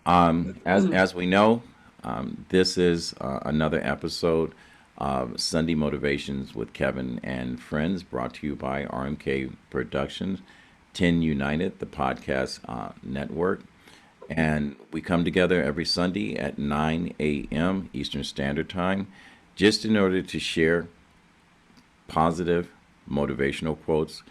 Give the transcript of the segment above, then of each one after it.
As we know, this is another episode of Sunday Motivations with Kevin and Friends, brought to you by RMK Productions, 10 United, the podcast network. And we come together every Sunday at 9 a.m. Eastern Standard Time, just in order to share positive motivational quotes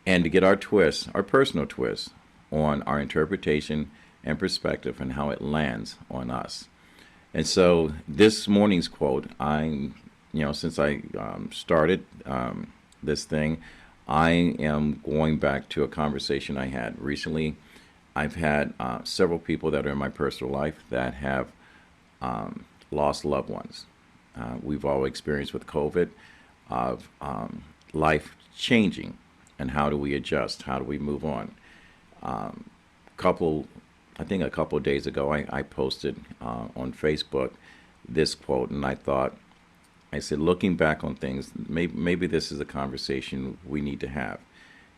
and to get our twist, our personal twist, on our interpretation and perspective and how it lands on us. And so this morning's quote, since I started this thing, I am going back to a conversation I had recently. I've had several people that are in my personal life that have lost loved ones. We've all experienced with COVID of life changing, and how do we adjust? How do we move on? Couple, I think a couple of days ago, I posted on Facebook this quote, and I said, looking back on things, maybe this is a conversation we need to have.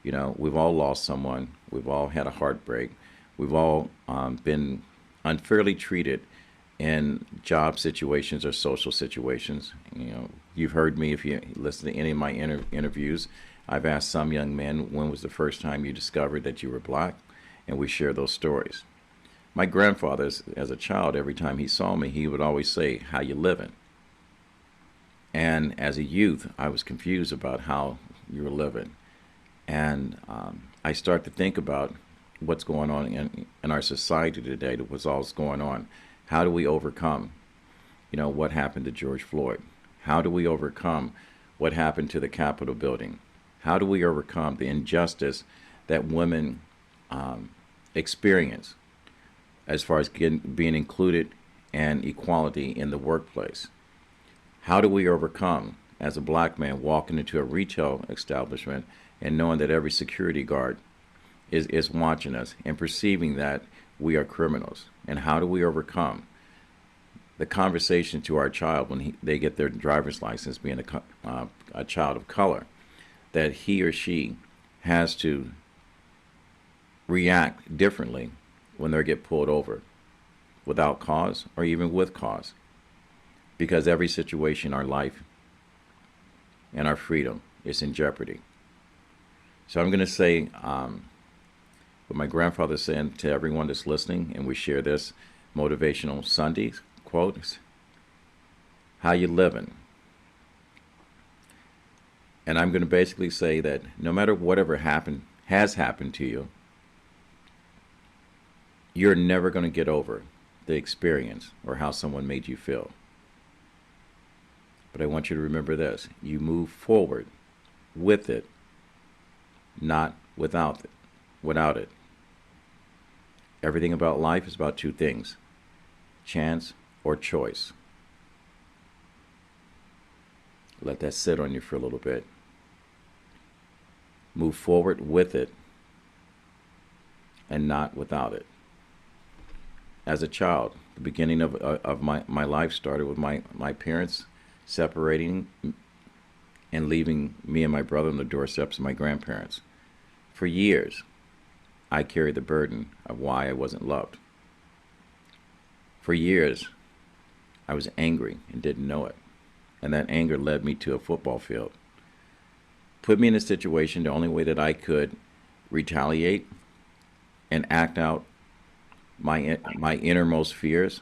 You know, we've all lost someone. We've all had a heartbreak. We've all been unfairly treated in job situations or social situations. You know, you've heard me if you listen to any of my interviews. I've asked some young men, when was the first time you discovered that you were black? And we share those stories. My grandfather, as a child, every time he saw me, he would always say, "How you living?" And as a youth, I was confused about how you were living. And I start to think about what's going on in our society today, what's all going on. How do we overcome, what happened to George Floyd? How do we overcome what happened to the Capitol building? How do we overcome the injustice that women experience as far as being included and equality in the workplace? How do we overcome, as a black man, walking into a retail establishment and knowing that every security guard is watching us and perceiving that we are criminals? And how do we overcome the conversation to our child when they get their driver's license, being a child of color, that he or she has to react differently when they get pulled over without cause or even with cause? Because every situation in our life and our freedom is in jeopardy. So I'm going to say what my grandfather said to everyone that's listening, and we share this Motivational Sunday quote: "How you living?" And I'm going to basically say that no matter whatever has happened to you, you're never going to get over the experience or how someone made you feel. But I want you to remember this: you move forward with it, not without it. Everything about life is about two things: chance or choice. Let that sit on you for a little bit. Move forward with it and not without it. As a child, the beginning of my life started with my parents separating and leaving me and my brother on the doorsteps of my grandparents. For years, I carried the burden of why I wasn't loved. For years, I was angry and didn't know it. And that anger led me to a football field. Put me in a situation the only way that I could retaliate and act out my innermost fears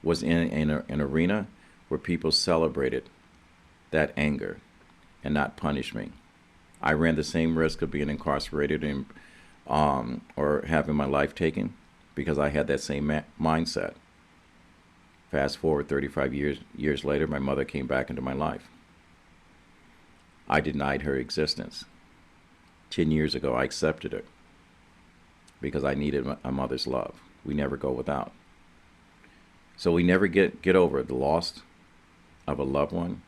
was in an arena where people celebrated that anger and not punished me. I ran the same risk of being incarcerated and or having my life taken because I had that same mindset. Fast forward 35 years later, my mother came back into my life. I denied her existence. 10 years ago, I accepted her because I needed a mother's love. We never go without. So we never get over the loss of a loved one.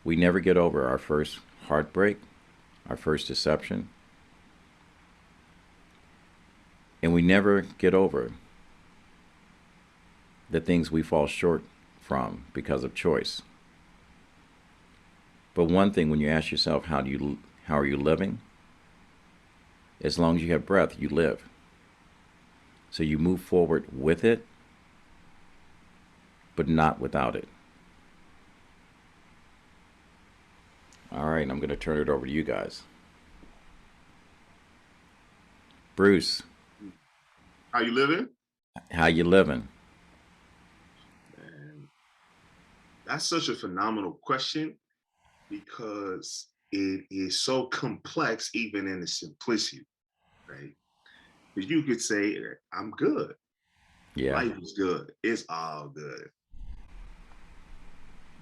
We never get over our first heartbreak, our first deception. And we never get over the things we fall short from because of choice. But one thing, when you ask yourself, how are you living? As long as you have breath, you live. So you move forward with it, but not without it. All right, I'm going to turn it over to you guys. Bruce, How you living? how you living? Man, that's such a phenomenal question because it is so complex, even in the simplicity, right? Because you could say, I'm good. Yeah. Life is good. It's all good.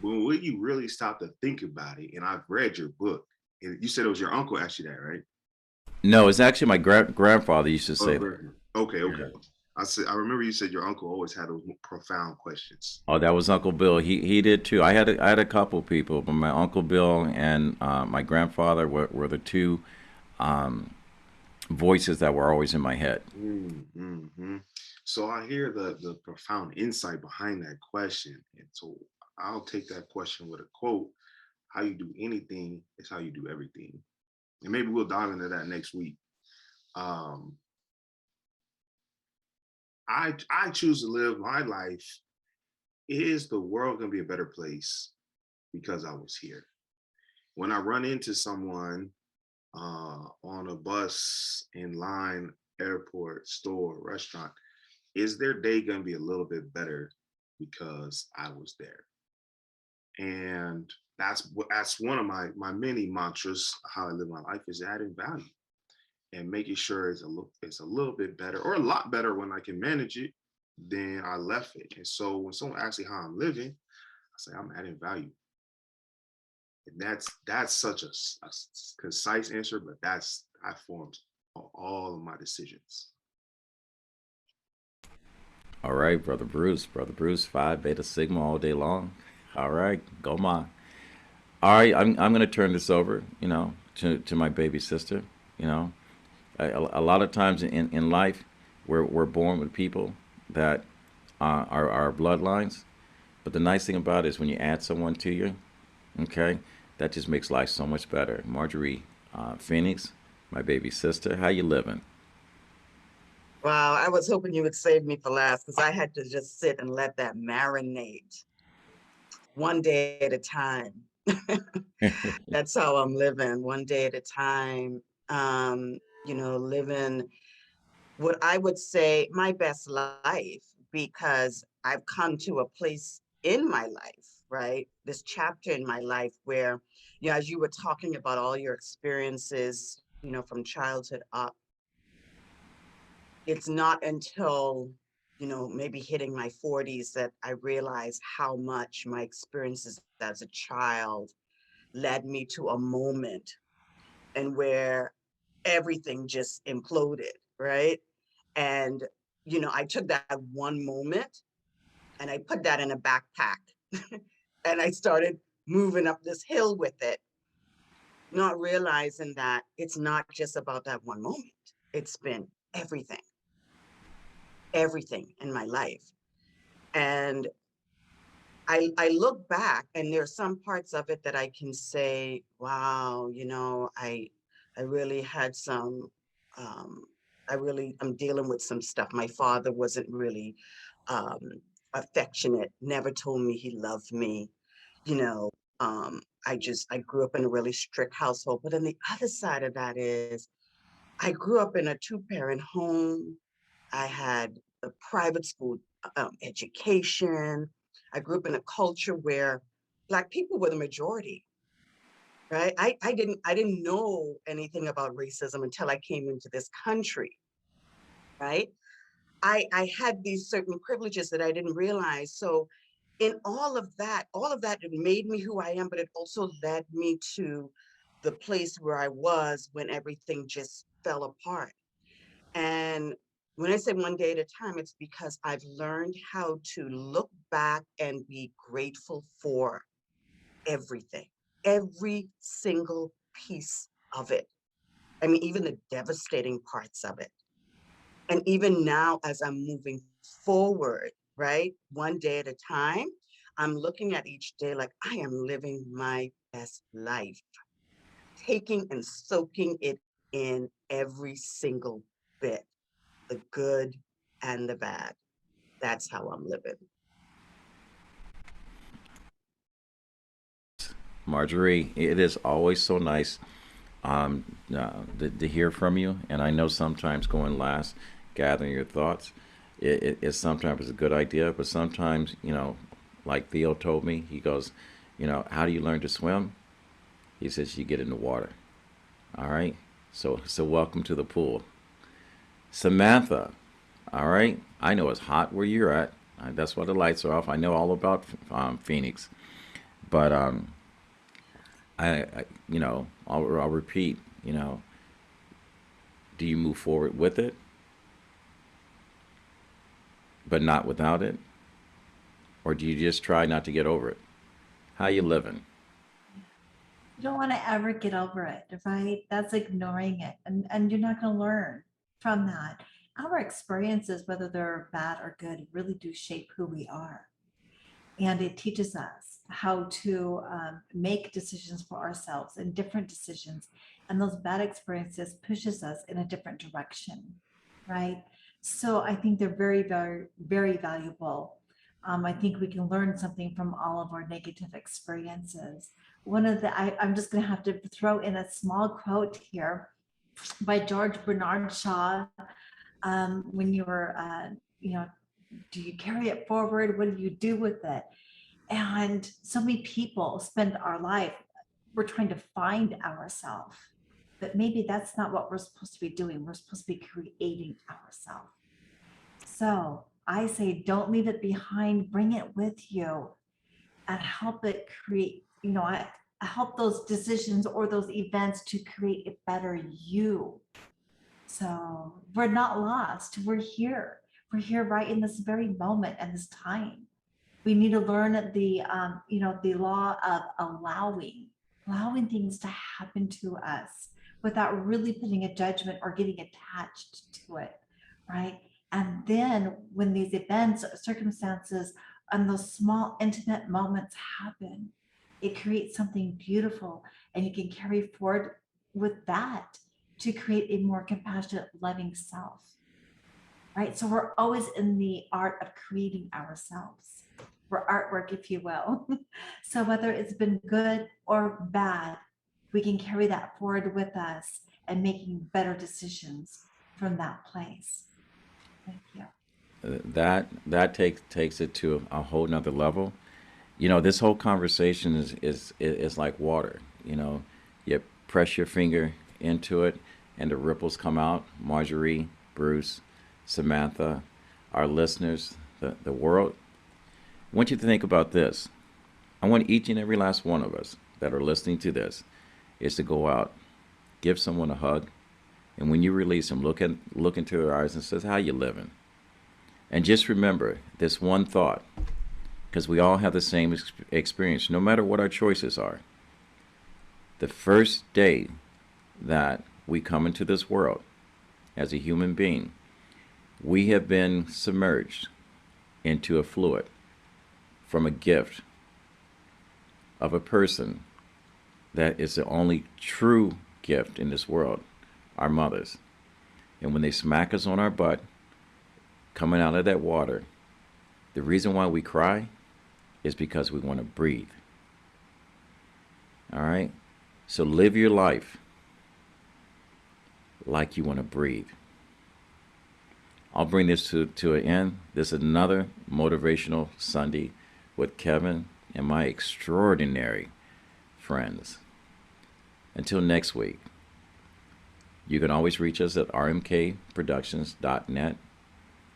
But when you really stop to think about it, and I've read your book, and you said it was your uncle asked you that, right? No, it's actually my grandfather used to Oh, say that. okay, Yeah. okay. I remember you said your uncle always had those profound questions. Oh, that was Uncle Bill. He did too. I had a couple people, but my Uncle Bill and my grandfather were the two um, voices that were always in my head. Mm-hmm. So I hear the profound insight behind that question, and so I'll take that question with a quote: "How you do anything is how you do everything," and maybe we'll dive into that next week. Um, I choose to live my life. Is the world gonna be a better place because I was here? When I run into someone on a bus, in line, airport, store, restaurant, is their day going to be a little bit better because I was there? And that's one of my many mantras. How I live my life is adding value and making sure it's a little bit better or a lot better when I can manage it than I left it. And so when someone asks me how I'm living, I say I'm adding value. And that's such a concise answer, but that forms all of my decisions. All right, brother Bruce. Brother Bruce, Phi Beta Sigma all day long. All right, go on. All right, I'm going to turn this over, to my baby sister. You know, a lot of times in life, we're born with people that are our bloodlines. But the nice thing about it is when you add someone to you, okay, that just makes life so much better. Marjorie Phoenix, my baby sister, how you living? Wow, I was hoping you would save me for last because I had to just sit and let that marinate one day at a time. That's how I'm living, one day at a time. Living what I would say my best life because I've come to a place in my life, right? This chapter in my life where, as you were talking about all your experiences, from childhood up, it's not until maybe hitting my 40s that I realized how much my experiences as a child led me to a moment and where everything just imploded, right? And I took that one moment and I put that in a backpack and I started moving up this hill with it, not realizing that it's not just about that one moment. It's been everything, everything in my life. And I look back and there's some parts of it that I can say, wow, I really had some um I'm dealing with some stuff. My father wasn't really um affectionate, never told me he loved me, you know. I grew up in a really strict household. But then the other side of that is I grew up in a two-parent home. I had a private school education. I grew up in a culture where Black people were the majority, right? I didn't know anything about racism until I came into this country, right? I had these certain privileges that I didn't realize. So in all of that, it made me who I am, but it also led me to the place where I was when everything just fell apart. And when I say one day at a time, it's because I've learned how to look back and be grateful for everything, every single piece of it. I mean, even the devastating parts of it. And even now, as I'm moving forward, right, one day at a time, I'm looking at each day like I am living my best life, taking and soaking it in every single bit, the good, and the bad. That's how I'm living. Marjorie, it is always so nice to hear from you. And I know sometimes going last, gathering your thoughts, it sometimes a good idea, but sometimes, like Theo told me, he goes, how do you learn to swim? He says, you get in the water. All right. So welcome to the pool. Samantha, all right. I know it's hot where you're at. That's why the lights are off. I know all about Phoenix, but I'll repeat. Do you move forward with it, but not without it, or do you just try not to get over it? How you living? You don't want to ever get over it, right? That's ignoring it. And you're not going to learn from that. Our experiences, whether they're bad or good, really do shape who we are. And it teaches us how to make decisions for ourselves and different decisions. And those bad experiences pushes us in a different direction, right? So I think they're very, very, very valuable. I think we can learn something from all of our negative experiences. I'm just going to have to throw in a small quote here by George Bernard Shaw. When you're, do you carry it forward? What do you do with it? And so many people spend our life, we're trying to find ourselves, but maybe that's not what we're supposed to be doing. We're supposed to be creating ourselves. So I say, don't leave it behind, bring it with you and help it create, I help those decisions or those events to create a better you. So we're not lost. We're here. We're here right in this very moment and this time. We need to learn the law of allowing things to happen to us without really putting a judgment or getting attached to it, right? And then when these events, circumstances, and those small intimate moments happen, it creates something beautiful, and you can carry forward with that to create a more compassionate, loving self, right? So we're always in the art of creating ourselves. We're artwork, if you will. So whether it's been good or bad, we can carry that forward with us and making better decisions from that place. Thank you. That takes it to a whole nother level. This whole conversation is like water. You press your finger into it, and the ripples come out. Marjorie, Bruce, Samantha, our listeners, the world. I want you to think about this. I want each and every last one of us that are listening to this is to go out, give someone a hug, and when you release them, look into their eyes and says, "How you living?" And just remember this one thought, because we all have the same experience, no matter what our choices are. The first day that we come into this world as a human being, we have been submerged into a fluid from a gift of a person that is the only true gift in this world, our mothers. And when they smack us on our butt, coming out of that water, the reason why we cry is because we want to breathe. All right? So live your life like you want to breathe. I'll bring this to an end. This is another Motivational Sunday with Kevin and my extraordinary friends. Until next week, you can always reach us at rmkproductions.net.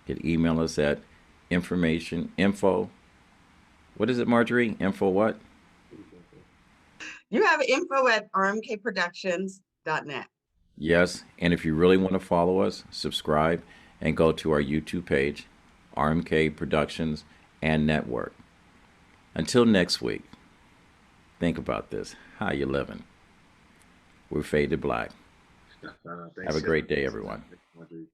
You can email us at info. What is it, Marjorie? Info what? You have info at rmkproductions.net. Yes, and if you really want to follow us, subscribe and go to our YouTube page, RMK Productions and Network. Until next week, think about this. How you living? We're Faded Black. Have a great day, everyone. Marjorie.